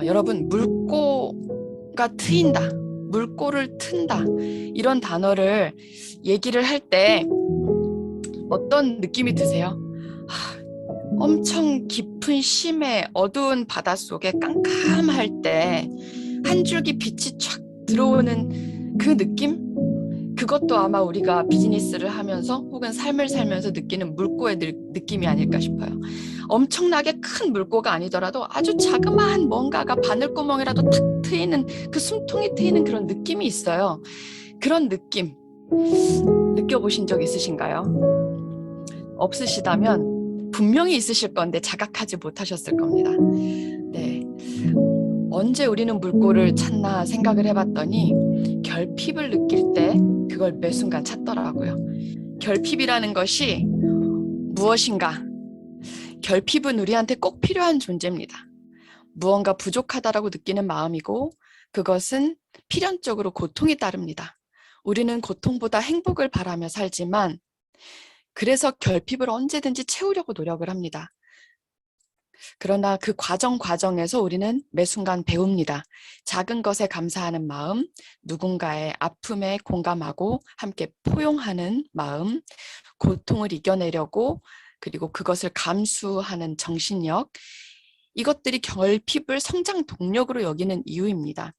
여러분, 물꼬가 트인다, 물꼬를 튼다, 이런 단어를 얘기를 할 때 어떤 느낌이 드세요? 엄청 깊은 심해 어두운 바닷속에 깜깜할 때 한 줄기 빛이 촥 들어오는 그 느낌? 그것도 아마 우리가 비즈니스를 하면서 혹은 삶을 살면서 느끼는 물꼬의 느낌이 아닐까 싶어요. 엄청나게 큰 물꼬가 아니더라도 아주 자그마한 뭔가가 바늘구멍이라도 탁 트이는, 그 숨통이 트이는 그런 느낌이 있어요. 그런 느낌 느껴보신 적 있으신가요? 없으시다면 분명히 있으실 건데 자각하지 못하셨을 겁니다. 네. 언제 우리는 물꼬를 찾나 생각을 해봤더니 결핍을 느낄 때 그걸 매 순간 찾더라고요. 결핍이라는 것이 무엇인가? 결핍은 우리한테 꼭 필요한 존재입니다. 무언가 부족하다라고 느끼는 마음이고, 그것은 필연적으로 고통이 따릅니다. 우리는 고통보다 행복을 바라며 살지만, 그래서 결핍을 언제든지 채우려고 노력을 합니다. 그러나 그 과정에서 우리는 매 순간 배웁니다. 작은 것에 감사하는 마음, 누군가의 아픔에 공감하고 함께 포용하는 마음, 고통을 이겨내려고, 그리고 그것을 감수하는 정신력, 이것들이 결핍을 성장 동력으로 여기는 이유입니다.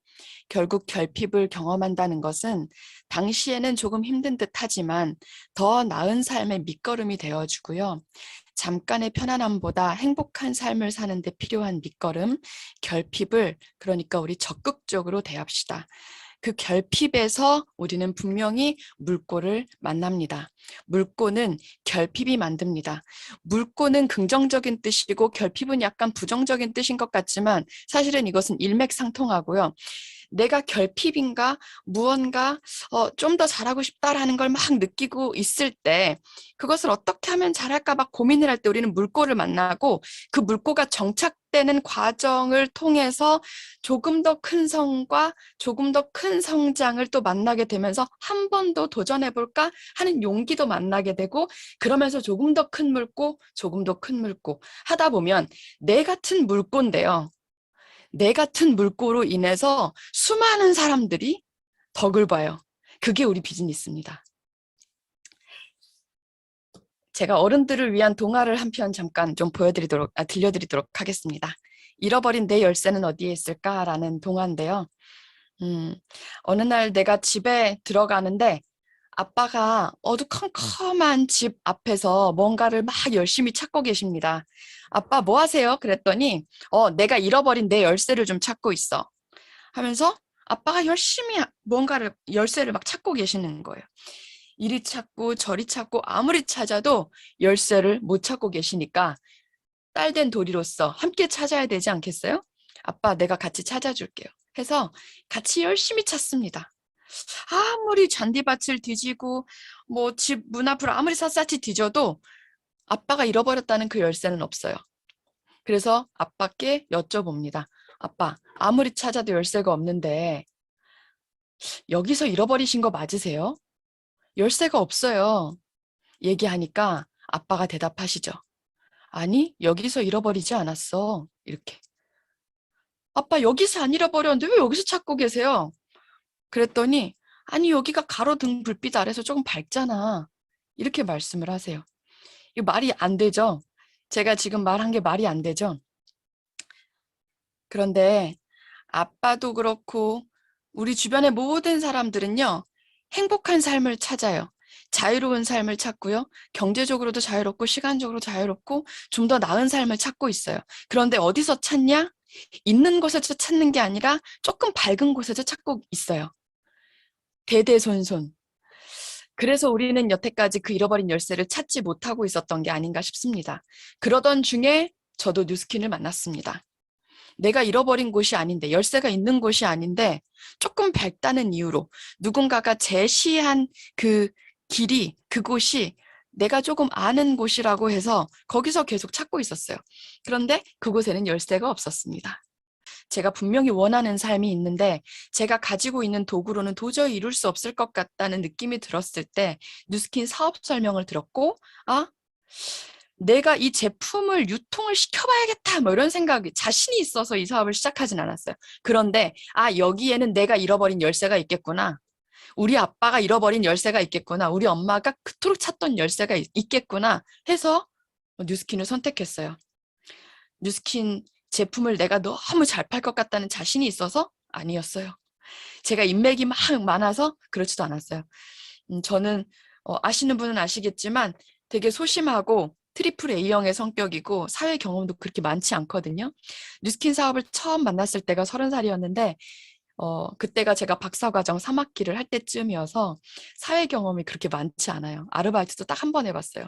결국 결핍을 경험한다는 것은 당시에는 조금 힘든 듯 하지만 더 나은 삶의 밑거름이 되어주고요. 잠깐의 편안함보다 행복한 삶을 사는 데 필요한 밑거름, 결핍을, 그러니까 우리 적극적으로 대합시다. 그 결핍에서 우리는 분명히 물꼬를 만납니다. 물꼬는 결핍이 만듭니다. 물꼬는 긍정적인 뜻이고 결핍은 약간 부정적인 뜻인 것 같지만 사실은 이것은 일맥상통하고요. 내가 결핍인가 무언가 좀 더 잘하고 싶다라는 걸 막 느끼고 있을 때 그것을 어떻게 하면 잘할까 막 고민을 할 때 우리는 물꼬를 만나고, 그 물꼬가 정착되는 과정을 통해서 조금 더 큰 성과, 조금 더 큰 성장을 또 만나게 되면서 한 번 더 도전해볼까 하는 용기도 만나게 되고, 그러면서 조금 더 큰 물꼬, 조금 더 큰 물꼬 하다 보면 내 같은 물꼬인데요. 내 같은 물꼬로 인해서 수많은 사람들이 덕을 봐요. 그게 우리 비즈니스입니다. 제가 어른들을 위한 동화를 한 편 잠깐 좀 들려드리도록 하겠습니다. 잃어버린 내 열쇠는 어디에 있을까라는 동화인데요. 어느 날 내가 집에 들어가는데 아빠가 어두컴컴한 집 앞에서 뭔가를 막 열심히 찾고 계십니다. 아빠 뭐 하세요? 그랬더니 내가 잃어버린 내 열쇠를 좀 찾고 있어 하면서 아빠가 열심히 뭔가를 열쇠를 막 찾고 계시는 거예요. 이리 찾고 저리 찾고 아무리 찾아도 열쇠를 못 찾고 계시니까 딸된 도리로서 함께 찾아야 되지 않겠어요? 아빠 내가 같이 찾아줄게요 해서 같이 열심히 찾습니다. 아무리 잔디밭을 뒤지고 뭐 집 문 앞을 아무리 샅샅이 뒤져도 아빠가 잃어버렸다는 그 열쇠는 없어요. 그래서 아빠께 여쭤봅니다. 아빠, 아무리 찾아도 열쇠가 없는데 여기서 잃어버리신 거 맞으세요? 열쇠가 없어요. 얘기하니까 아빠가 대답하시죠. 아니, 여기서 잃어버리지 않았어. 이렇게. 아빠, 여기서 안 잃어버렸는데 왜 여기서 찾고 계세요? 그랬더니 아니, 여기가 가로등 불빛 아래서 조금 밝잖아. 이렇게 말씀을 하세요. 이거 말이 안 되죠? 제가 지금 말한 게 말이 안 되죠? 그런데 아빠도 그렇고 우리 주변의 모든 사람들은요, 행복한 삶을 찾아요. 자유로운 삶을 찾고요. 경제적으로도 자유롭고 시간적으로 자유롭고 좀 더 나은 삶을 찾고 있어요. 그런데 어디서 찾냐? 있는 곳에서 찾는 게 아니라 조금 밝은 곳에서 찾고 있어요. 대대손손. 그래서 우리는 여태까지 그 잃어버린 열쇠를 찾지 못하고 있었던 게 아닌가 싶습니다. 그러던 중에 저도 뉴스킨을 만났습니다. 내가 잃어버린 곳이 아닌데, 열쇠가 있는 곳이 아닌데 조금 밝다는 이유로 누군가가 제시한 그 길이, 그곳이 내가 조금 아는 곳이라고 해서 거기서 계속 찾고 있었어요. 그런데 그곳에는 열쇠가 없었습니다. 제가 분명히 원하는 삶이 있는데 제가 가지고 있는 도구로는 도저히 이룰 수 없을 것 같다는 느낌이 들었을 때 뉴스킨 사업 설명을 들었고, 아, 내가 이 제품을 유통을 시켜봐야겠다 뭐 이런 생각이 자신이 있어서 이 사업을 시작하진 않았어요. 그런데 여기에는 내가 잃어버린 열쇠가 있겠구나. 우리 아빠가 잃어버린 열쇠가 있겠구나. 우리 엄마가 그토록 찾던 열쇠가 있겠구나 해서 뉴스킨을 선택했어요. 뉴스킨 제품을 내가 너무 잘 팔 것 같다는 자신이 있어서 아니었어요. 제가 인맥이 막 많아서 그렇지도 않았어요. 저는 아시는 분은 아시겠지만 되게 소심하고 트리플 A형의 성격이고 사회 경험도 그렇게 많지 않거든요. 뉴스킨 사업을 처음 만났을 때가 30살이었는데 그때가 제가 박사과정 3학기를 할 때쯤이어서 사회 경험이 그렇게 많지 않아요. 아르바이트도 딱 한 번 해봤어요.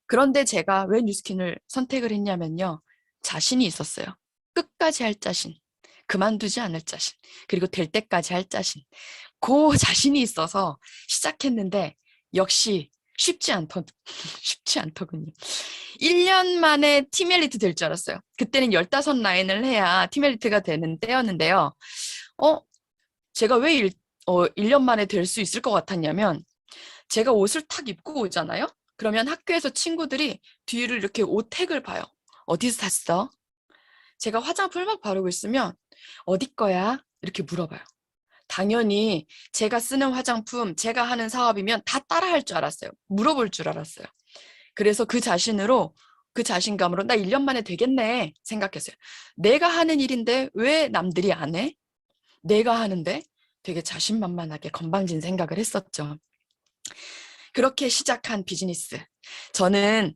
그런데 제가 왜 뉴스킨을 선택을 했냐면요. 자신이 있었어요. 끝까지 할 자신, 그만두지 않을 자신, 그리고 될 때까지 할 자신. 그 자신이 있어서 시작했는데 역시 쉽지 않더군요. 1년 만에 팀 엘리트 될 줄 알았어요. 그때는 15라인을 해야 팀 엘리트가 되는 때였는데요. 제가 왜 1년 만에 될 수 있을 것 같았냐면 제가 옷을 탁 입고 오잖아요. 그러면 학교에서 친구들이 뒤를 이렇게 옷택을 봐요. 어디서 샀어? 제가 화장품을 막 바르고 있으면 어디 거야? 이렇게 물어봐요. 당연히 제가 쓰는 화장품, 제가 하는 사업이면 다 따라할 줄 알았어요. 물어볼 줄 알았어요. 그래서 그 자신감으로 나 1년 만에 되겠네 생각했어요. 내가 하는 일인데 왜 남들이 안 해? 내가 하는데 되게 자신만만하게 건방진 생각을 했었죠. 그렇게 시작한 비즈니스. 저는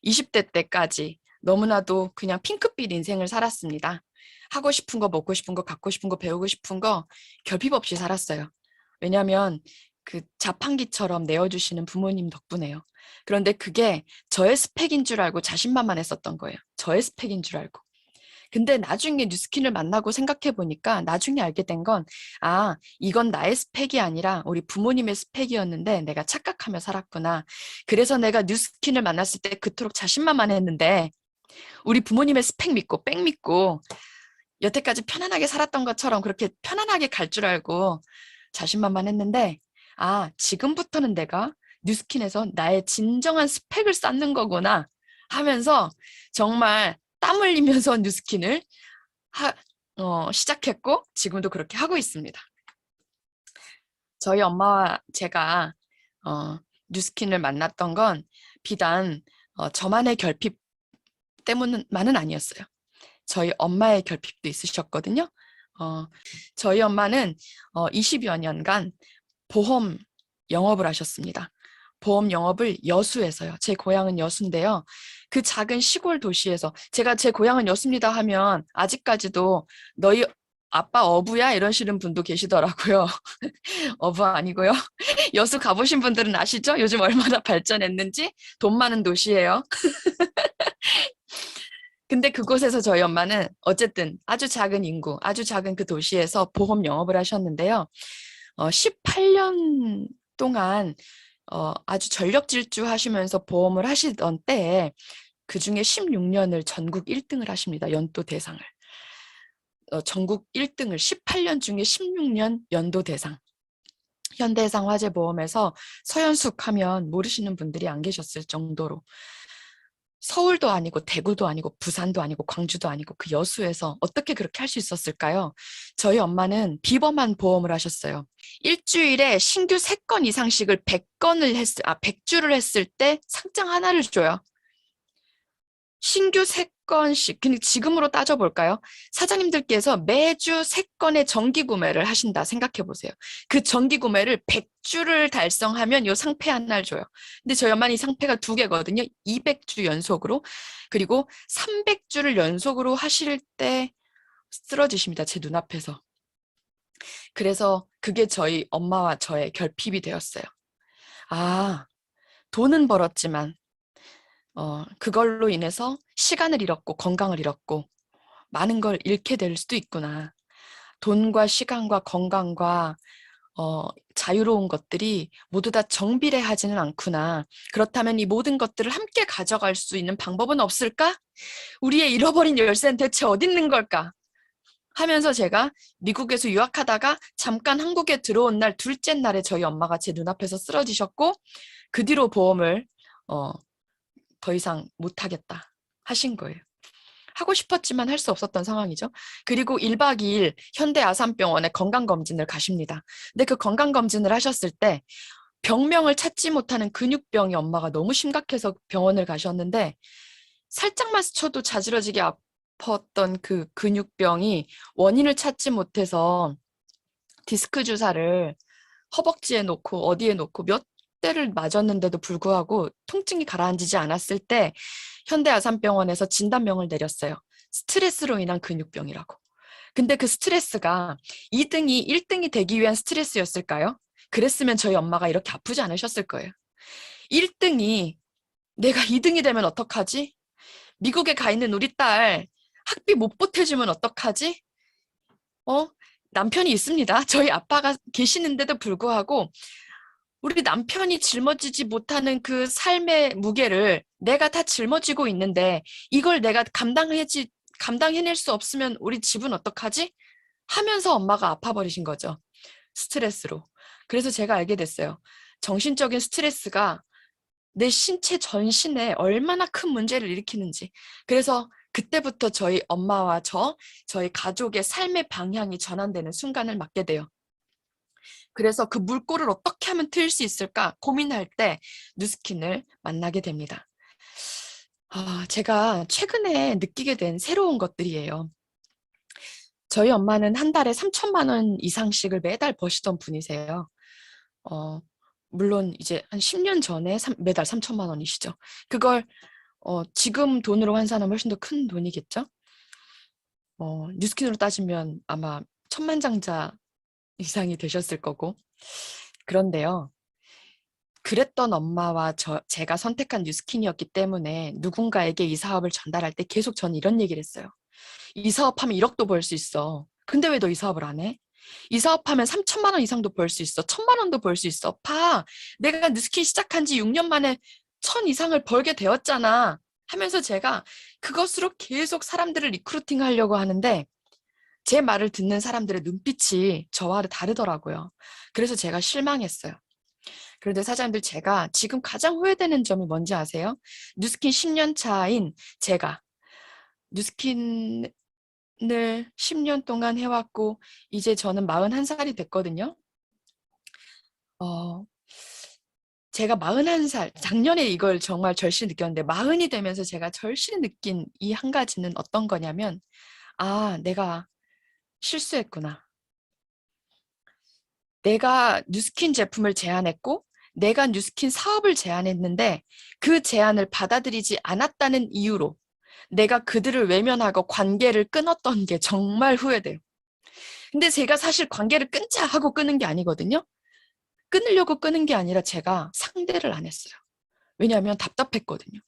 20대 때까지 너무나도 그냥 핑크빛 인생을 살았습니다. 하고 싶은 거, 먹고 싶은 거, 갖고 싶은 거, 배우고 싶은 거 결핍 없이 살았어요. 왜냐하면 그 자판기처럼 내어주시는 부모님 덕분에요. 그런데 그게 저의 스펙인 줄 알고 자신만만했었던 거예요. 저의 스펙인 줄 알고. 근데 나중에 뉴스킨을 만나고 생각해 보니까 나중에 알게 된 건, 이건 나의 스펙이 아니라 우리 부모님의 스펙이었는데 내가 착각하며 살았구나. 그래서 내가 뉴스킨을 만났을 때 그토록 자신만만했는데 우리 부모님의 스펙 믿고 백 믿고 여태까지 편안하게 살았던 것처럼 그렇게 편안하게 갈 줄 알고 자신만만했는데 지금부터는 내가 뉴스킨에서 나의 진정한 스펙을 쌓는 거구나 하면서 정말 땀 흘리면서 뉴스킨을 시작했고 지금도 그렇게 하고 있습니다. 저희 엄마와 제가 뉴스킨을 만났던 건 비단 저만의 결핍 때문만은 아니었어요. 저희 엄마의 결핍도 있으셨거든요. 저희 엄마는 20여 년간 보험 영업을 하셨습니다. 보험 영업을 여수에서요. 제 고향은 여수인데요. 그 작은 시골 도시에서 제가 제 고향은 여수입니다 하면 아직까지도 너희 아빠 어부야? 이러시는 분도 계시더라고요. 어부 아니고요. 여수 가보신 분들은 아시죠? 요즘 얼마나 발전했는지 돈 많은 도시예요. 근데 그곳에서 저희 엄마는 어쨌든 아주 작은 인구, 아주 작은 그 도시에서 보험 영업을 하셨는데요. 18년 동안 아주 전력 질주하시면서 보험을 하시던 때에 그중에 16년을 전국 1등을 하십니다. 연도 대상을. 전국 1등을 18년 중에 16년 연도 대상. 현대해상 화재보험에서 서현숙 하면 모르시는 분들이 안 계셨을 정도로 서울도 아니고 대구도 아니고 부산도 아니고 광주도 아니고 그 여수에서 어떻게 그렇게 할 수 있었을까요? 저희 엄마는 비범한 보험을 하셨어요. 일주일에 신규 3건 이상씩을 100주를 했을 때 상장 하나를 줘요. 신규 3건씩, 근데 지금으로 따져볼까요? 사장님들께서 매주 3건의 정기 구매를 하신다 생각해 보세요. 그 정기 구매를 100주를 달성하면 요 상패 하나를 줘요. 근데 저희 엄마는 이 상패가 2개거든요. 200주 연속으로. 그리고 300주를 연속으로 하실 때 쓰러지십니다. 제 눈앞에서. 그래서 그게 저희 엄마와 저의 결핍이 되었어요. 돈은 벌었지만 그걸로 인해서 시간을 잃었고 건강을 잃었고 많은 걸 잃게 될 수도 있구나. 돈과 시간과 건강과 자유로운 것들이 모두 다 정비례하지는 않구나. 그렇다면 이 모든 것들을 함께 가져갈 수 있는 방법은 없을까? 우리의 잃어버린 열쇠는 대체 어디 있는 걸까? 하면서 제가 미국에서 유학하다가 잠깐 한국에 들어온 날 둘째 날에 저희 엄마가 제 눈앞에서 쓰러지셨고 그 뒤로 보험을 더 이상 못하겠다 하신 거예요. 하고 싶었지만 할 수 없었던 상황이죠. 그리고 1박 2일 현대 아산병원에 건강검진을 가십니다. 근데 그 건강검진을 하셨을 때 병명을 찾지 못하는 근육병이 엄마가 너무 심각해서 병원을 가셨는데 살짝만 스쳐도 자지러지게 아팠던 그 근육병이 원인을 찾지 못해서 디스크 주사를 허벅지에 놓고 어디에 놓고 몇 대를 맞았는데도 불구하고 통증이 가라앉지 않았을 때 현대아산병원에서 진단명을 내렸어요. 스트레스로 인한 근육병이라고. 근데 그 스트레스가 2등이 1등이 되기 위한 스트레스였을까요? 그랬으면 저희 엄마가 이렇게 아프지 않으셨을 거예요. 1등이 내가 2등이 되면 어떡하지? 미국에 가 있는 우리 딸 학비 못 보태주면 어떡하지? 남편이 있습니다. 저희 아빠가 계시는데도 불구하고 우리 남편이 짊어지지 못하는 그 삶의 무게를 내가 다 짊어지고 있는데 이걸 내가 감당해낼 수 없으면 우리 집은 어떡하지? 하면서 엄마가 아파버리신 거죠. 스트레스로. 그래서 제가 알게 됐어요. 정신적인 스트레스가 내 신체 전신에 얼마나 큰 문제를 일으키는지. 그래서 그때부터 저희 엄마와 저희 가족의 삶의 방향이 전환되는 순간을 맞게 돼요. 그래서 그 물꼬를 어떻게 하면 트일 수 있을까 고민할 때 누스킨을 만나게 됩니다. 제가 최근에 느끼게 된 새로운 것들이에요. 저희 엄마는 한 달에 3천만 원 이상씩을 매달 버시던 분이세요. 물론 이제 한 10년 전에 매달 3천만 원이시죠. 그걸 지금 돈으로 환산하면 훨씬 더 큰 돈이겠죠. 뉴스킨으로 따지면 아마 천만장자 이상이 되셨을 거고. 그런데요. 그랬던 엄마와 제가 선택한 뉴스킨이었기 때문에 누군가에게 이 사업을 전달할 때 계속 저는 이런 얘기를 했어요. 이 사업하면 1억도 벌 수 있어. 근데 왜 너 이 사업을 안 해? 이 사업하면 3천만 원 이상도 벌 수 있어. 1,000만 원도 벌 수 있어. 봐. 내가 뉴스킨 시작한 지 6년 만에 1,000 이상을 벌게 되었잖아. 하면서 제가 그것으로 계속 사람들을 리크루팅 하려고 하는데 제 말을 듣는 사람들의 눈빛이 저와는 다르더라고요. 그래서 제가 실망했어요. 그런데 사장님들 제가 지금 가장 후회되는 점이 뭔지 아세요? 뉴스킨 10년 차인 제가 뉴스킨을 10년 동안 해왔고 이제 저는 41살이 됐거든요. 제가 41살, 작년에 이걸 정말 절실히 느꼈는데 40이 되면서 제가 절실히 느낀 이 한 가지는 어떤 거냐면 내가 실수했구나. 내가 뉴스킨 제품을 제안했고 내가 뉴스킨 사업을 제안했는데 그 제안을 받아들이지 않았다는 이유로 내가 그들을 외면하고 관계를 끊었던 게 정말 후회돼요. 근데 제가 사실 관계를 끊자 하고 끊은 게 아니거든요. 끊으려고 끊은 게 아니라 제가 상대를 안 했어요. 왜냐하면 답답했거든요.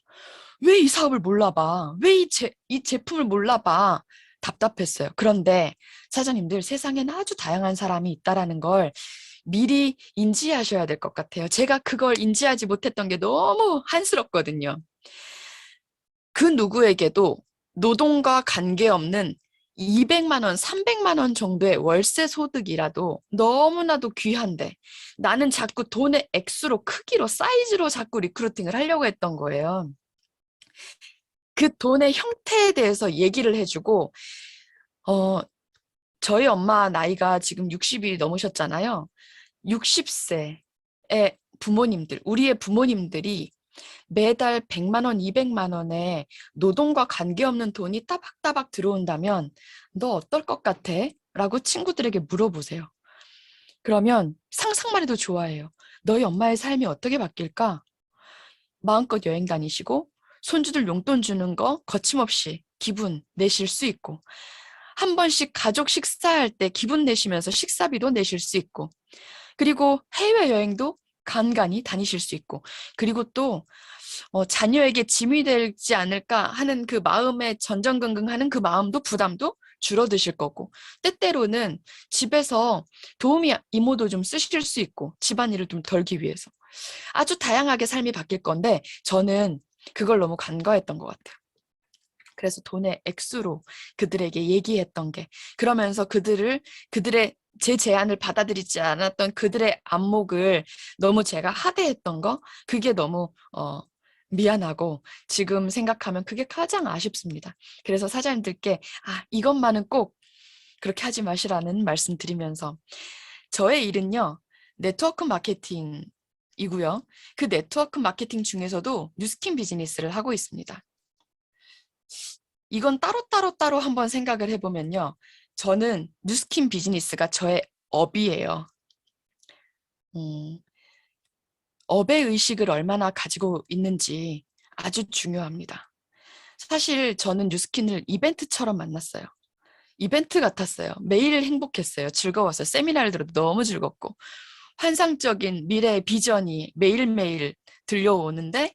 왜 이 사업을 몰라봐? 왜 이 제품을 몰라봐? 답답했어요. 그런데 사장님들 세상에는 아주 다양한 사람이 있다라는 걸 미리 인지하셔야 될 것 같아요. 제가 그걸 인지하지 못했던 게 너무 한스럽거든요. 그 누구에게도 노동과 관계없는 200만 원, 300만 원 정도의 월세 소득이라도 너무나도 귀한데 나는 자꾸 돈의 액수로, 크기로, 사이즈로 자꾸 리크루팅을 하려고 했던 거예요. 그 돈의 형태에 대해서 얘기를 해주고 저희 엄마 나이가 지금 60이 넘으셨잖아요. 60세의 부모님들, 우리의 부모님들이 매달 100만 원, 200만 원에 노동과 관계없는 돈이 따박따박 들어온다면 너 어떨 것 같아? 라고 친구들에게 물어보세요. 그러면 상상만 해도 좋아해요. 너희 엄마의 삶이 어떻게 바뀔까? 마음껏 여행 다니시고 손주들 용돈 주는 거 거침없이 기분 내실 수 있고 한 번씩 가족 식사할 때 기분 내시면서 식사비도 내실 수 있고 그리고 해외여행도 간간히 다니실 수 있고 그리고 또 자녀에게 짐이 되지 않을까 하는 그 마음에 전전긍긍하는 그 마음도 부담도 줄어드실 거고 때때로는 집에서 도우미 이모도 좀 쓰실 수 있고 집안일을 좀 덜기 위해서 아주 다양하게 삶이 바뀔 건데 저는 그걸 너무 간과했던 것 같아요. 그래서 돈의 액수로 그들에게 얘기했던 게 그러면서 그들의 제 제안을 받아들이지 않았던 그들의 안목을 너무 제가 하대했던 거 그게 너무 미안하고 지금 생각하면 그게 가장 아쉽습니다. 그래서 사장님들께 이것만은 꼭 그렇게 하지 마시라는 말씀 드리면서 저의 일은요. 네트워크 마케팅이고요. 그 네트워크 마케팅 중에서도 뉴스킨 비즈니스를 하고 있습니다. 이건 따로 한번 생각을 해보면요. 저는 뉴스킨 비즈니스가 저의 업이에요. 업의 의식을 얼마나 가지고 있는지 아주 중요합니다. 사실 저는 뉴스킨을 이벤트처럼 만났어요. 이벤트 같았어요. 매일 행복했어요. 즐거웠어요. 세미나를 들어도 너무 즐겁고 환상적인 미래의 비전이 매일매일 들려오는데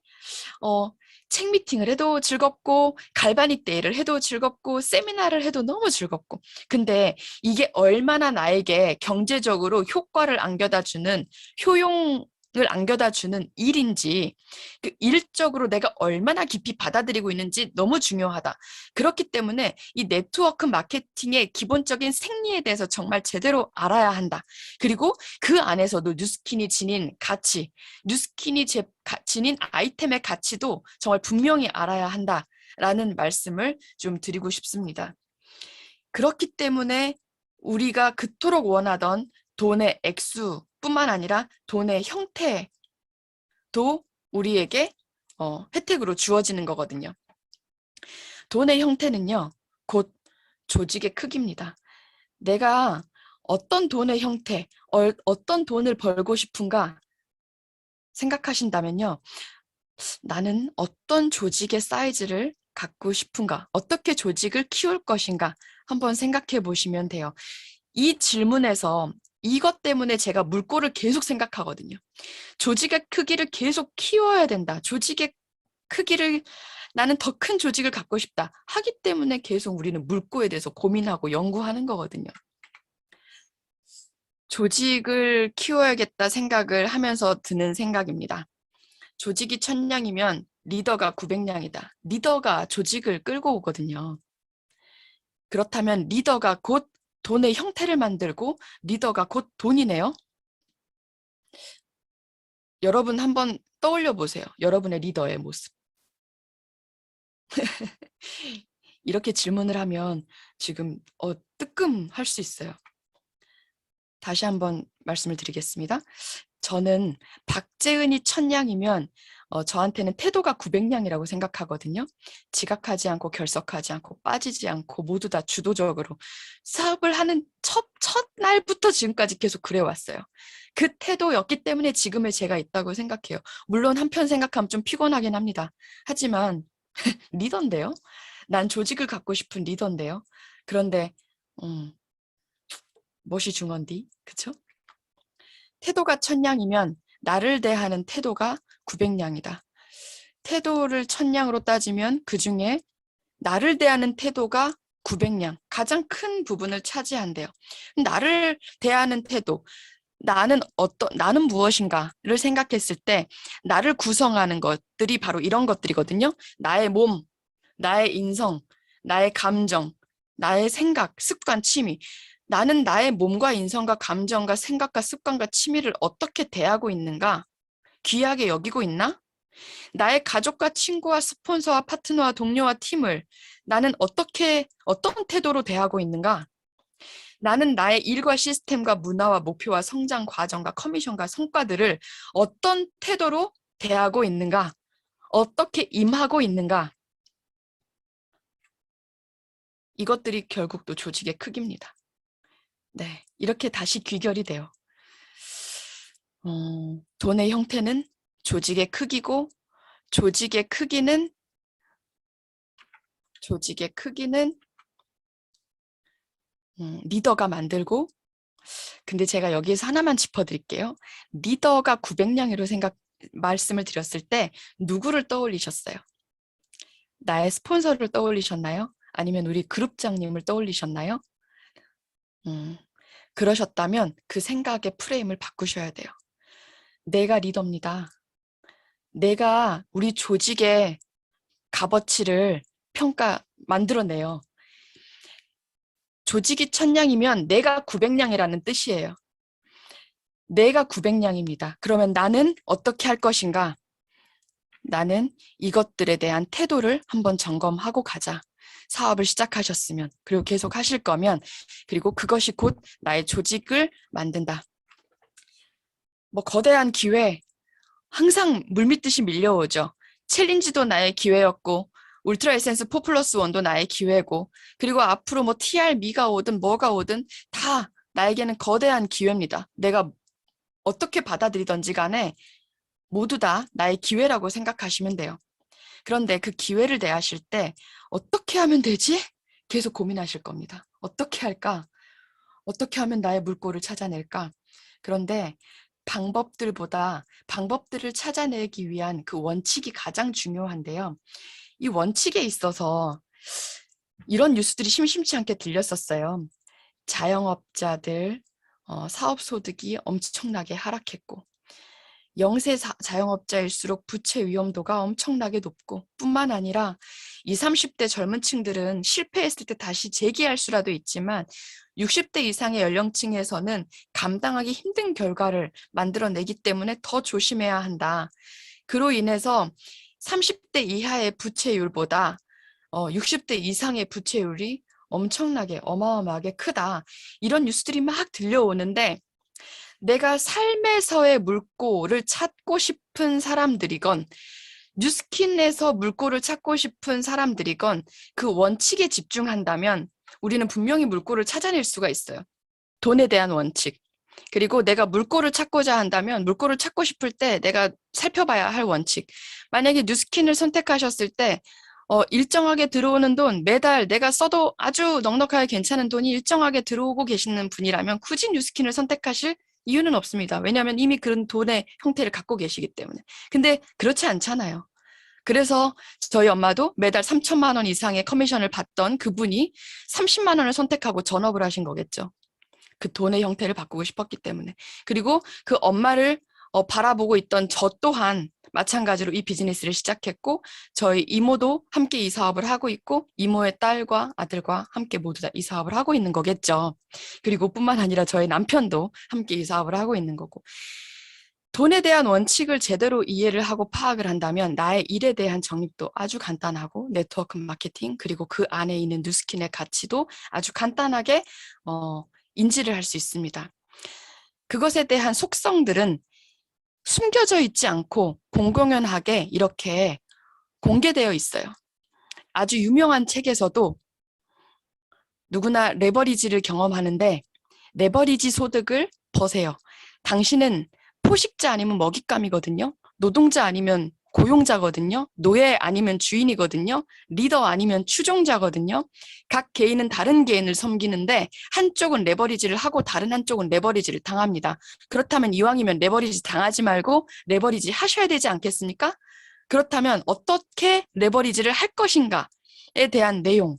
책 미팅을 해도 즐겁고 갈바닉 데이를 해도 즐겁고 세미나를 해도 너무 즐겁고 근데 이게 얼마나 나에게 경제적으로 효과를 안겨다 주는 효용을 안겨다 주는 일인지 그 일적으로 내가 얼마나 깊이 받아들이고 있는지 너무 중요하다. 그렇기 때문에 이 네트워크 마케팅의 기본적인 생리에 대해서 정말 제대로 알아야 한다. 그리고 그 안에서도 뉴스킨이 지닌 가치, 뉴스킨이 지닌 아이템의 가치도 정말 분명히 알아야 한다라는 말씀을 좀 드리고 싶습니다. 그렇기 때문에 우리가 그토록 원하던 돈의 액수뿐만 아니라 돈의 형태도 우리에게 혜택으로 주어지는 거거든요. 돈의 형태는요, 곧 조직의 크기입니다. 내가 어떤 돈의 형태, 어떤 돈을 벌고 싶은가 생각하신다면요. 나는 어떤 조직의 사이즈를 갖고 싶은가? 어떻게 조직을 키울 것인가? 한번 생각해 보시면 돼요. 이 질문에서 이것 때문에 제가 물꼬를 계속 생각하거든요. 조직의 크기를 계속 키워야 된다. 조직의 크기를 나는 더 큰 조직을 갖고 싶다. 하기 때문에 계속 우리는 물꼬에 대해서 고민하고 연구하는 거거든요. 조직을 키워야겠다 생각을 하면서 드는 생각입니다. 조직이 1000량이면 리더가 900량이다. 리더가 조직을 끌고 오거든요. 그렇다면 리더가 곧 돈의 형태를 만들고 리더가 곧 돈이네요. 여러분 한번 떠올려 보세요. 여러분의 리더의 모습. 이렇게 질문을 하면 지금 뜨끔할 수 있어요. 다시 한번 말씀을 드리겠습니다. 저는 박재은이 1000량이면 저한테는 태도가 900량이라고 생각하거든요. 지각하지 않고 결석하지 않고 빠지지 않고 모두 다 주도적으로 사업을 하는 첫 날부터 지금까지 계속 그래왔어요. 그 태도였기 때문에 지금의 제가 있다고 생각해요. 물론 한편 생각하면 좀 피곤하긴 합니다. 하지만 리더인데요. 난 조직을 갖고 싶은 리더인데요. 그런데 멋이 중헌디, 그쵸? 태도가 1000량이면 나를 대하는 태도가 900량이다. 태도를 1000량으로 따지면 그중에 나를 대하는 태도가 900량, 가장 큰 부분을 차지한대요. 나를 대하는 태도, 나는 무엇인가를 생각했을 때 나를 구성하는 것들이 바로 이런 것들이거든요. 나의 몸, 나의 인성, 나의 감정, 나의 생각, 습관, 취미. 나는 나의 몸과 인성과 감정과 생각과 습관과 취미를 어떻게 대하고 있는가? 귀하게 여기고 있나? 나의 가족과 친구와 스폰서와 파트너와 동료와 팀을 나는 어떤 태도로 대하고 있는가? 나는 나의 일과 시스템과 문화와 목표와 성장 과정과 커미션과 성과들을 어떤 태도로 대하고 있는가? 어떻게 임하고 있는가? 이것들이 결국 또 조직의 크기입니다. 네, 이렇게 다시 귀결이 돼요. 돈의 형태는 조직의 크기고 조직의 크기는 리더가 만들고 근데 제가 여기에서 하나만 짚어드릴게요. 리더가 900량으로 말씀을 드렸을 때 누구를 떠올리셨어요? 나의 스폰서를 떠올리셨나요? 아니면 우리 그룹장님을 떠올리셨나요? 그러셨다면 그 생각의 프레임을 바꾸셔야 돼요. 내가 리더입니다. 내가 우리 조직의 값어치를 만들어내요. 조직이 1000량이면 내가 900량이라는 뜻이에요. 내가 900량입니다. 그러면 나는 어떻게 할 것인가? 나는 이것들에 대한 태도를 한번 점검하고 가자. 사업을 시작하셨으면, 그리고 계속 하실 거면, 그리고 그것이 곧 나의 조직을 만든다. 뭐 거대한 기회, 항상 물밀듯이 밀려오죠. 챌린지도 나의 기회였고, 울트라 에센스 4 플러스 1도 나의 기회고, 그리고 앞으로 뭐 TR미가 오든 뭐가 오든 다 나에게는 거대한 기회입니다. 내가 어떻게 받아들이던지 간에 모두 다 나의 기회라고 생각하시면 돼요. 그런데 그 기회를 대하실 때 어떻게 하면 되지? 계속 고민하실 겁니다. 어떻게 할까? 어떻게 하면 나의 물꼬를 찾아낼까? 그런데 방법들을 찾아내기 위한 그 원칙이 가장 중요한데요. 이 원칙에 있어서 이런 뉴스들이 심심치 않게 들렸었어요. 자영업자들 사업 소득이 엄청나게 하락했고, 영세 자영업자일수록 부채 위험도가 엄청나게 높고, 뿐만 아니라 20, 30대 젊은 층들은 실패했을 때 다시 재기할 수라도 있지만 60대 이상의 연령층에서는 감당하기 힘든 결과를 만들어내기 때문에 더 조심해야 한다. 그로 인해서 30대 이하의 부채율보다 60대 이상의 부채율이 엄청나게 어마어마하게 크다. 이런 뉴스들이 막 들려오는데, 내가 삶에서의 물꼬를 찾고 싶은 사람들이건 뉴스킨에서 물꼬를 찾고 싶은 사람들이건 그 원칙에 집중한다면 우리는 분명히 물꼬를 찾아낼 수가 있어요. 돈에 대한 원칙. 그리고 내가 물꼬를 찾고자 한다면 물꼬를 찾고 싶을 때 내가 살펴봐야 할 원칙. 만약에 뉴스킨을 선택하셨을 때 일정하게 들어오는 돈, 매달 내가 써도 아주 넉넉하게 괜찮은 돈이 일정하게 들어오고 계시는 분이라면 굳이 뉴스킨을 선택하실 이유는 없습니다. 왜냐하면 이미 그런 돈의 형태를 갖고 계시기 때문에. 근데 그렇지 않잖아요. 그래서 저희 엄마도 매달 3천만 원 이상의 커미션을 받던 그분이 30만 원을 선택하고 전업을 하신 거겠죠. 그 돈의 형태를 바꾸고 싶었기 때문에. 그리고 그 엄마를 바라보고 있던 저 또한 마찬가지로 이 비즈니스를 시작했고, 저희 이모도 함께 이 사업을 하고 있고, 이모의 딸과 아들과 함께 모두 다 이 사업을 하고 있는 거겠죠. 그리고 뿐만 아니라 저희 남편도 함께 이 사업을 하고 있는 거고. 돈에 대한 원칙을 제대로 이해를 하고 파악을 한다면 나의 일에 대한 정립도 아주 간단하고, 네트워크 마케팅, 그리고 그 안에 있는 뉴스킨의 가치도 아주 간단하게 인지를 할 수 있습니다. 그것에 대한 속성들은 숨겨져 있지 않고 공공연하게 이렇게 공개되어 있어요. 아주 유명한 책에서도 누구나 레버리지를 경험하는데, 레버리지 소득을 버세요. 당신은 포식자 아니면 먹잇감이거든요. 노동자 아니면 고용자거든요. 노예 아니면 주인이거든요. 리더 아니면 추종자거든요. 각 개인은 다른 개인을 섬기는데 한쪽은 레버리지를 하고 다른 한쪽은 레버리지를 당합니다. 그렇다면 이왕이면 레버리지 당하지 말고 레버리지 하셔야 되지 않겠습니까? 그렇다면 어떻게 레버리지를 할 것인가에 대한 내용,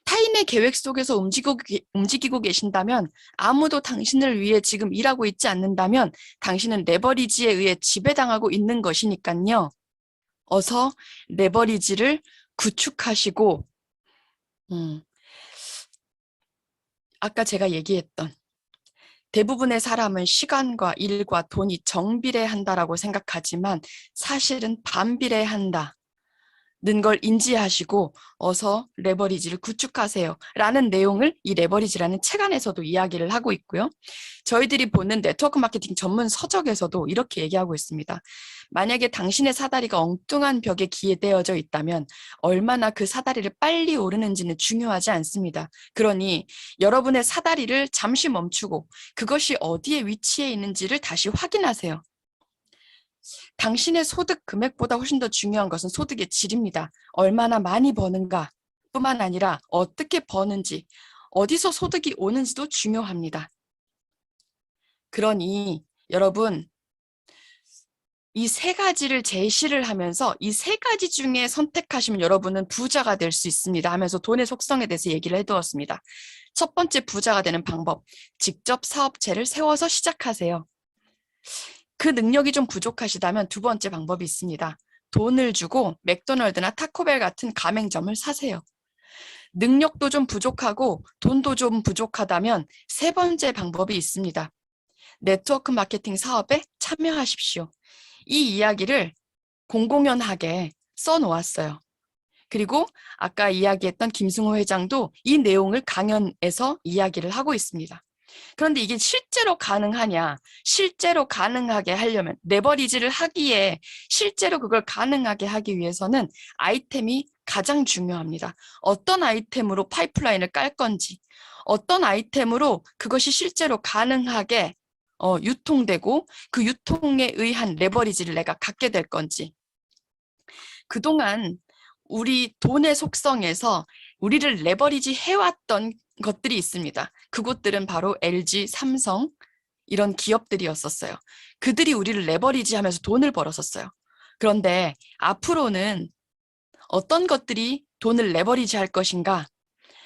타인의 계획 속에서 움직이고 계신다면, 아무도 당신을 위해 지금 일하고 있지 않는다면 당신은 레버리지에 의해 지배당하고 있는 것이니까요. 어서 레버리지를 구축하시고, 아까 제가 얘기했던 대부분의 사람은 시간과 일과 돈이 정비례한다라고 생각하지만 사실은 반비례한다. 는 걸 인지하시고 어서 레버리지를 구축하세요 라는 내용을 이 레버리지라는 책 안에서도 이야기를 하고 있고요. 저희들이 보는 네트워크 마케팅 전문 서적에서도 이렇게 얘기하고 있습니다. 만약에 당신의 사다리가 엉뚱한 벽에 기대어져 있다면 얼마나 그 사다리를 빨리 오르는지는 중요하지 않습니다. 그러니 여러분의 사다리를 잠시 멈추고 그것이 어디에 위치해 있는지를 다시 확인하세요. 당신의 소득 금액보다 훨씬 더 중요한 것은 소득의 질입니다. 얼마나 많이 버는가 뿐만 아니라 어떻게 버는지, 어디서 소득이 오는지도 중요합니다. 그러니 여러분, 이 세 가지를 제시를 하면서 이 세 가지 중에 선택하시면 여러분은 부자가 될 수 있습니다 하면서 돈의 속성에 대해서 얘기를 해두었습니다. 첫 번째 부자가 되는 방법, 직접 사업체를 세워서 시작하세요. 그 능력이 좀 부족하시다면 두 번째 방법이 있습니다. 돈을 주고 맥도날드나 타코벨 같은 가맹점을 사세요. 능력도 좀 부족하고 돈도 좀 부족하다면 세 번째 방법이 있습니다. 네트워크 마케팅 사업에 참여하십시오. 이 이야기를 공공연하게 써놓았어요. 그리고 아까 이야기했던 김승호 회장도 이 내용을 강연에서 이야기를 하고 있습니다. 그런데 이게 실제로 가능하냐? 실제로 가능하게 하려면 레버리지를 하기에 실제로 그걸 가능하게 하기 위해서는 아이템이 가장 중요합니다. 어떤 아이템으로 파이프라인을 깔 건지, 어떤 아이템으로 그것이 실제로 가능하게 유통되고 그 유통에 의한 레버리지를 내가 갖게 될 건지. 그동안 우리 돈의 속성에서 우리를 레버리지 해왔던 것들이 있습니다. 그곳들은 바로 LG, 삼성 이런 기업들이었었어요. 그들이 우리를 레버리지 하면서 돈을 벌었었어요. 그런데 앞으로는 어떤 것들이 돈을 레버리지 할 것인가?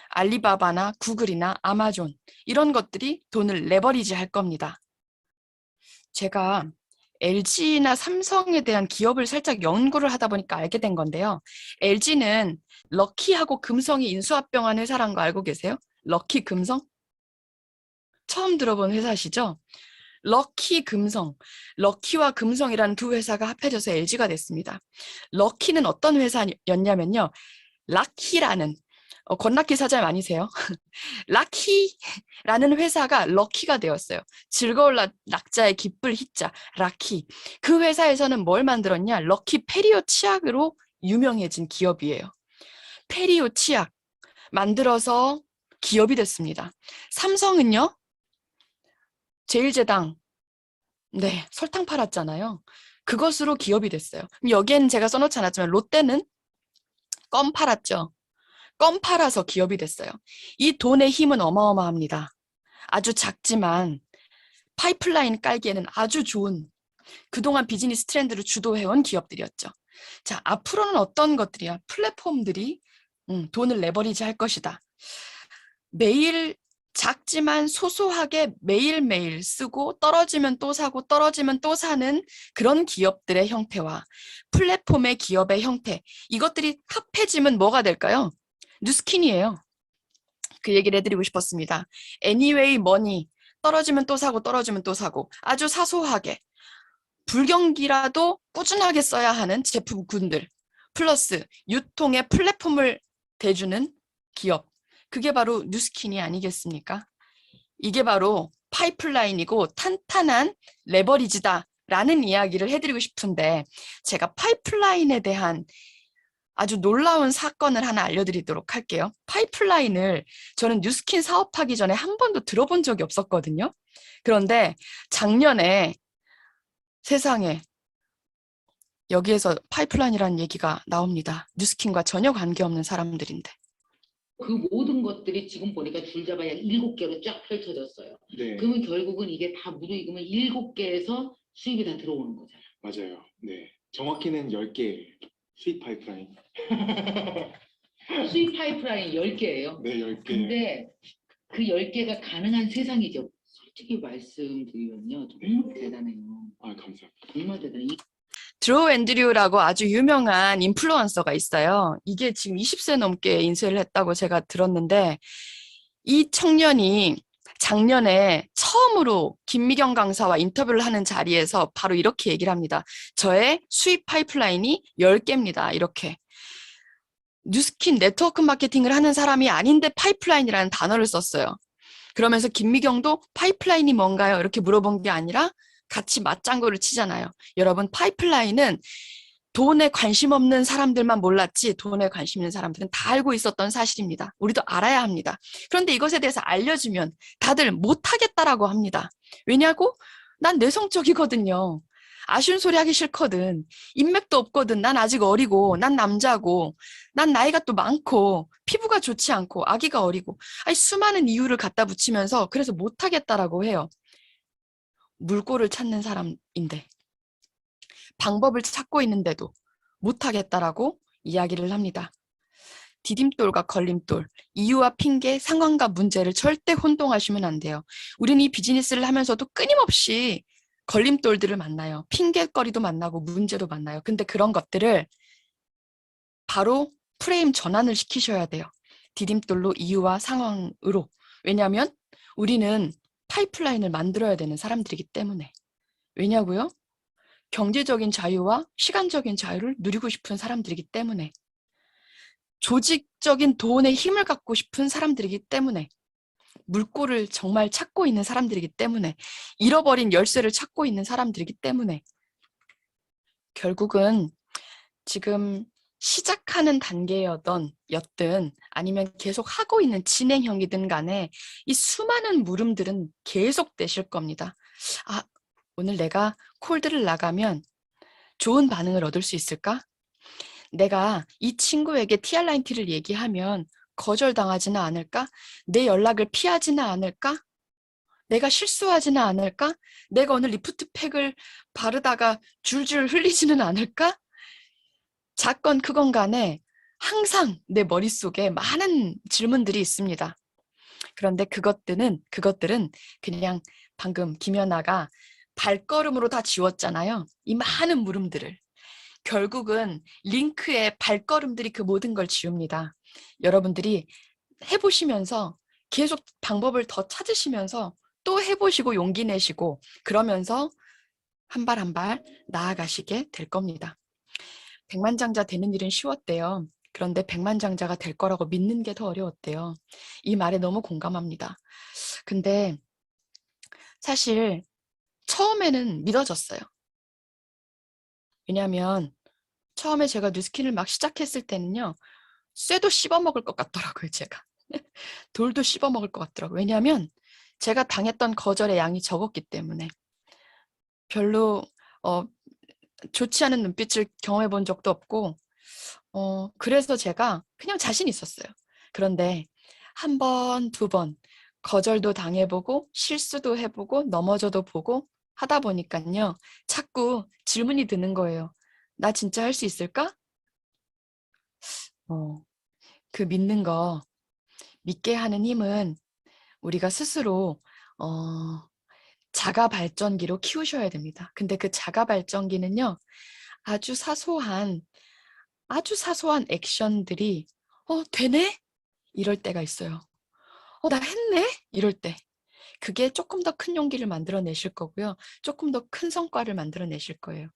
알리바바나 구글이나 아마존 이런 것들이 돈을 레버리지 할 겁니다. 제가 LG나 삼성에 대한 기업을 살짝 연구를 하다 보니까 알게 된 건데요. LG는 럭키하고 금성이 인수합병한 회사란 거 알고 계세요? 럭키 금성? 처음 들어본 회사시죠? 럭키 금성, 럭키와 금성이라는 두 회사가 합해져서 LG가 됐습니다. 럭키는 어떤 회사였냐면요. 락키라는 건락기 사장 아니세요? 락키라는 회사가 럭키가 되었어요. 즐거울 낙자의 기쁠 희자, 락키. 그 회사에서는 뭘 만들었냐? 럭키 페리오 치약으로 유명해진 기업이에요. 페리오 치약 만들어서 기업이 됐습니다. 삼성은요? 제일제당, 네, 설탕 팔았잖아요. 그것으로 기업이 됐어요. 여기에는 제가 써놓지 않았지만 롯데는 껌 팔았죠. 껌 팔아서 기업이 됐어요. 이 돈의 힘은 어마어마합니다. 아주 작지만 파이프라인 깔기에는 아주 좋은 그동안 비즈니스 트렌드를 주도해온 기업들이었죠. 자, 앞으로는 어떤 것들이야? 플랫폼들이 돈을 레버리지 할 것이다. 매일 작지만 소소하게 매일매일 쓰고 떨어지면 또 사고 떨어지면 또 사는 그런 기업들의 형태와 플랫폼의 기업의 형태, 이것들이 합해지면 뭐가 될까요? 뉴스킨이에요. 그 얘기를 해드리고 싶었습니다. Anyway money, 떨어지면 또 사고 떨어지면 또 사고 아주 사소하게 불경기라도 꾸준하게 써야 하는 제품군들 플러스 유통의 플랫폼을 대주는 기업, 그게 바로 뉴스킨이 아니겠습니까? 이게 바로 파이프라인이고 탄탄한 레버리지다라는 이야기를 해드리고 싶은데 제가 파이프라인에 대한 아주 놀라운 사건을 하나 알려드리도록 할게요. 파이프라인을 저는 뉴스킨 사업하기 전에 한 번도 들어본 적이 없었거든요. 그런데 작년에 세상에 여기에서 파이프라인이라는 얘기가 나옵니다. 뉴스킨과 전혀 관계없는 사람들인데. 그 모든 것들이 지금 보니까 줄잡아야 7개로 쫙 펼쳐졌어요. 네. 그러면 결국은 이게 다 무르익으면 7개에서 수입이 다 들어오는 거잖아요. 맞아요. 네. 정확히는 10개 수입 파이프라인. 수입 파이프라인 10개예요. 네, 10개. 근데 그 10개가 가능한 세상이죠. 솔직히 말씀드리면요. 정말 대단해요. 아, 감사합니다. 정말 대단해요. 드로우 앤드류라고 아주 유명한 인플루언서가 있어요. 이게 지금 20세 넘게 인쇄를 했다고 제가 들었는데 이 청년이 작년에 처음으로 김미경 강사와 인터뷰를 하는 자리에서 바로 이렇게 얘기를 합니다. 저의 수입 파이프라인이 10개입니다. 이렇게. 뉴스킨 네트워크 마케팅을 하는 사람이 아닌데 파이프라인이라는 단어를 썼어요. 그러면서 김미경도 파이프라인이 뭔가요? 이렇게 물어본 게 아니라 같이 맞장구를 치잖아요. 여러분, 파이프라인은 돈에 관심 없는 사람들만 몰랐지 돈에 관심 있는 사람들은 다 알고 있었던 사실입니다. 우리도 알아야 합니다. 그런데 이것에 대해서 알려주면 다들 못하겠다라고 합니다. 왜냐고? 난 내성적이거든요. 아쉬운 소리 하기 싫거든. 인맥도 없거든. 난 아직 어리고, 난 남자고, 난 나이가 또 많고, 피부가 좋지 않고, 아기가 어리고, 아니, 수많은 이유를 갖다 붙이면서 그래서 못하겠다라고 해요. 물꼬를 찾는 사람인데. 방법을 찾고 있는데도 못하겠다라고 이야기를 합니다. 디딤돌과 걸림돌, 이유와 핑계, 상황과 문제를 절대 혼동하시면 안 돼요. 우리는 이 비즈니스를 하면서도 끊임없이 걸림돌들을 만나요. 핑계거리도 만나고 문제도 만나요. 근데 그런 것들을 바로 프레임 전환을 시키셔야 돼요. 디딤돌로 이유와 상황으로. 왜냐하면 우리는 파이프라인을 만들어야 되는 사람들이기 때문에. 왜냐고요? 경제적인 자유와 시간적인 자유를 누리고 싶은 사람들이기 때문에, 조직적인 돈의 힘을 갖고 싶은 사람들이기 때문에, 물꼬를 정말 찾고 있는 사람들이기 때문에, 잃어버린 열쇠를 찾고 있는 사람들이기 때문에, 결국은 지금 시작하는 였든 아니면 계속 하고 있는 진행형이든 간에 이 수많은 물음들은 계속 되실 겁니다. 아, 오늘 내가 콜드를 나가면 좋은 반응을 얻을 수 있을까? 내가 이 친구에게 TR9T를 얘기하면 거절당하지는 않을까? 내 연락을 피하지는 않을까? 내가 실수하지는 않을까? 내가 오늘 리프트팩을 바르다가 줄줄 흘리지는 않을까? 작건 크건 간에 항상 내 머릿속에 많은 질문들이 있습니다. 그런데 그것들은 그냥 방금 김연아가 발걸음으로 다 지웠잖아요. 이 많은 물음들을. 결국은 링크의 발걸음들이 그 모든 걸 지웁니다. 여러분들이 해보시면서 계속 방법을 더 찾으시면서 또 해보시고 용기 내시고 그러면서 한 발 한 발 나아가시게 될 겁니다. 백만장자 되는 일은 쉬웠대요. 그런데 백만장자가 될 거라고 믿는 게 더 어려웠대요. 이 말에 너무 공감합니다. 근데 사실 처음에는 믿어졌어요. 왜냐하면 처음에 제가 뉴스킨을 막 시작했을 때는요. 쇠도 씹어먹을 것 같더라고요, 제가. 돌도 씹어먹을 것 같더라고요. 왜냐하면 제가 당했던 거절의 양이 적었기 때문에 별로 좋지 않은 눈빛을 경험해 본 적도 없고 그래서 제가 그냥 자신 있었어요. 그런데 한 번, 두 번 거절도 당해보고 실수도 해보고 넘어져도 보고 하다 보니까요. 자꾸 질문이 드는 거예요. 나 진짜 할 수 있을까? 그 믿는 거, 믿게 하는 힘은 우리가 스스로 자가 발전기로 키우셔야 됩니다. 근데 그 자가 발전기는요. 아주 사소한 액션들이 되네? 이럴 때가 있어요. 나 했네? 이럴 때. 그게 조금 더 큰 용기를 만들어내실 거고요. 조금 더 큰 성과를 만들어내실 거예요.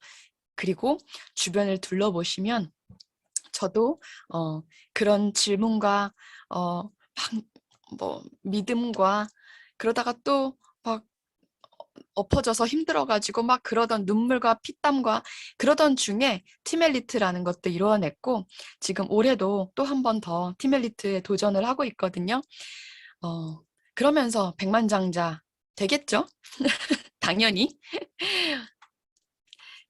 그리고 주변을 둘러보시면 저도 그런 질문과 믿음과 그러다가 또 막 엎어져서 힘들어가지고 막 그러던 눈물과 피땀과 그러던 중에 팀엘리트라는 것도 이루어냈고 지금 올해도 또 한 번 더 팀엘리트에 도전을 하고 있거든요. 그러면서 백만장자 되겠죠? 당연히.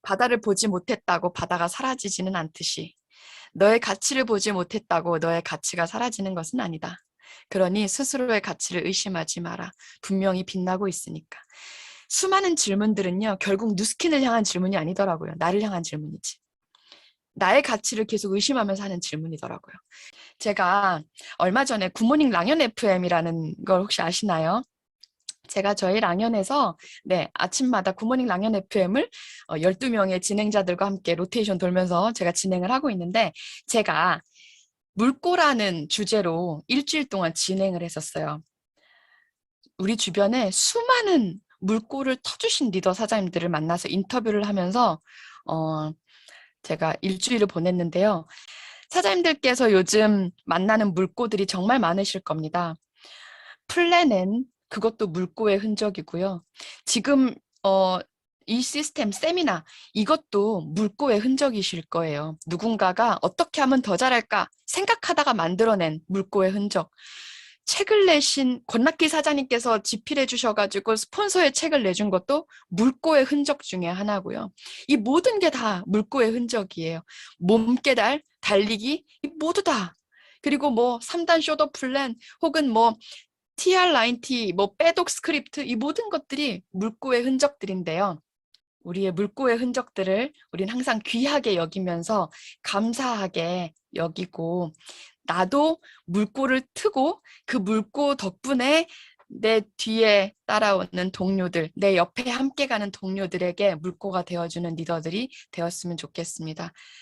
바다를 보지 못했다고 바다가 사라지지는 않듯이 너의 가치를 보지 못했다고 너의 가치가 사라지는 것은 아니다. 그러니 스스로의 가치를 의심하지 마라. 분명히 빛나고 있으니까. 수많은 질문들은요. 결국 뉴스킨을 향한 질문이 아니더라고요. 나를 향한 질문이지. 나의 가치를 계속 의심하면서 하는 질문이더라고요. 제가 얼마 전에 굿모닝 랑연 FM이라는 걸 혹시 아시나요? 제가 저희 랑연에서 아침마다 굿모닝 랑연 FM을 12명의 진행자들과 함께 로테이션 돌면서 제가 진행을 하고 있는데 제가 물꼬라는 주제로 일주일 동안 진행을 했었어요. 우리 주변에 수많은 물꼬를 터주신 리더 사장님들을 만나서 인터뷰를 하면서 제가 일주일을 보냈는데요. 사장님들께서 요즘 만나는 물꼬들이 정말 많으실 겁니다. 플랜 N, 그것도 물꼬의 흔적이고요. 지금 이 시스템 세미나 이것도 물꼬의 흔적이실 거예요. 누군가가 어떻게 하면 더 잘할까 생각하다가 만들어낸 물꼬의 흔적. 책을 내신 권낙기 사장님께서 집필해 주셔가지고 스폰서의 책을 내준 것도 물꼬의 흔적 중에 하나고요. 이 모든 게 다 물꼬의 흔적이에요. 몸깨달, 달리기 모두 다. 그리고 3단 쇼더 플랜 혹은 TR9T, 빼독 스크립트 이 모든 것들이 물꼬의 흔적들인데요. 우리의 물꼬의 흔적들을 우린 항상 귀하게 여기면서 감사하게 여기고 나도 물꼬를 트고 그 물꼬 덕분에 내 뒤에 따라오는 동료들, 내 옆에 함께 가는 동료들에게 물꼬가 되어주는 리더들이 되었으면 좋겠습니다.